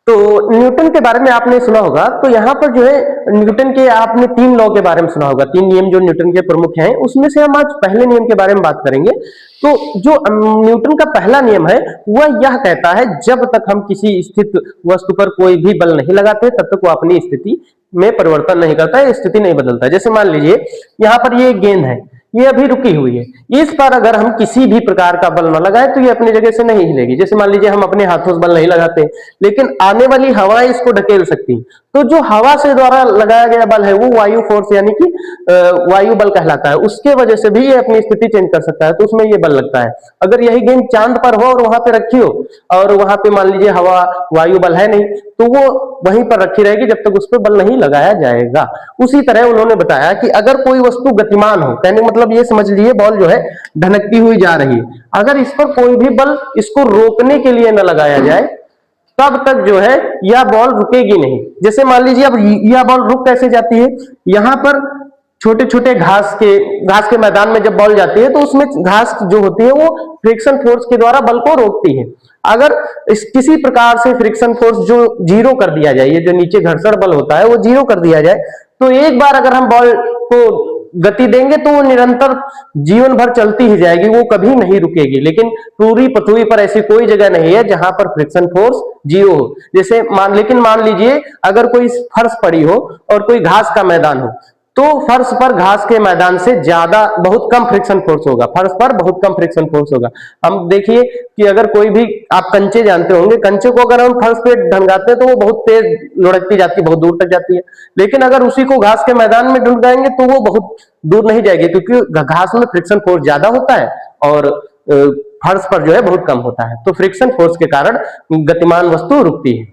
तो न्यूटन के बारे में आपने सुना होगा, तो यहाँ पर जो है न्यूटन के आपने 3 लॉ के बारे में सुना होगा, 3 नियम जो न्यूटन के प्रमुख हैं, उसमें से हम आज पहले नियम के बारे में बात करेंगे। तो जो न्यूटन का पहला नियम है वह यह कहता है, जब तक हम किसी स्थित वस्तु पर कोई भी बल नहीं लगाते तब तक वो अपनी स्थिति में परिवर्तन नहीं करता है, स्थिति नहीं बदलता। जैसे मान लीजिए यहाँ पर ये गेंद है, ये अभी रुकी हुई है, इस पर अगर हम किसी भी प्रकार का बल न लगाए तो ये अपनी जगह से नहीं हिलेगी। जैसे मान लीजिए हम अपने हाथों से बल नहीं लगाते, लेकिन आने वाली हवा इसको ढकेल सकती है, तो जो हवा से द्वारा लगाया गया बल है वो वायु फोर्स यानी कि वायु बल कहलाता है, उसके वजह से भी ये अपनी स्थिति चेंज कर सकता है, तो उसमें ये बल लगता है। अगर यही गेंद चांद पर हो और वहां पे रखी हो और वहां पे मान लीजिए हवा वायु बल है नहीं, तो वो वहीं पर रखी रहेगी जब तक उस पर बल नहीं लगाया जाएगा। उसी तरह उन्होंने बताया कि अगर कोई वस्तु गतिमान हो, कहने मतलब ये समझ लीजिए बॉल जो है ढनकती हुई जा रही है, अगर इस पर कोई भी बल इसको रोकने के लिए न लगाया जाए तब तक जो है यह बॉल रुकेगी नहीं। जैसे मान लीजिए अब यह बॉल रुक कैसे जाती है, यहां पर छोटे छोटे घास के मैदान में जब बॉल जाती है तो उसमें घास जो होती है वो फ्रिक्शन फोर्स के द्वारा बल को रोकती है। अगर इस किसी प्रकार से फ्रिक्शन फोर्स जो जीरो कर दिया जाए, ये जो नीचे घर्षण बल होता है वो जीरो कर दिया जाए, तो एक बार अगर हम बॉल को गति देंगे तो वो निरंतर जीवन भर चलती ही जाएगी, वो कभी नहीं रुकेगी। लेकिन पूरी पृथ्वी पर ऐसी कोई जगह नहीं है जहां पर फ्रिक्शन फोर्स जीरो हो। जैसे लेकिन मान लीजिए अगर कोई फर्श पड़ी हो और कोई घास का मैदान हो, तो फर्श पर घास के मैदान से ज्यादा बहुत कम फ्रिक्शन फोर्स होगा, फर्श पर बहुत कम फ्रिक्शन फोर्स होगा। हम देखिए कि अगर कोई भी आप कंचे जानते होंगे, कंचे को अगर हम फर्श पे ढंगाते हैं तो वो बहुत तेज लुढ़कती जाती है, बहुत दूर तक जाती है, लेकिन अगर उसी को घास के मैदान में ढुंगाएंगे तो वो बहुत दूर नहीं जाएगी, क्योंकि घास में फ्रिक्शन फोर्स ज्यादा होता है और फर्श पर जो है बहुत कम होता है। तो फ्रिक्शन फोर्स के कारण गतिमान वस्तु रुकती है।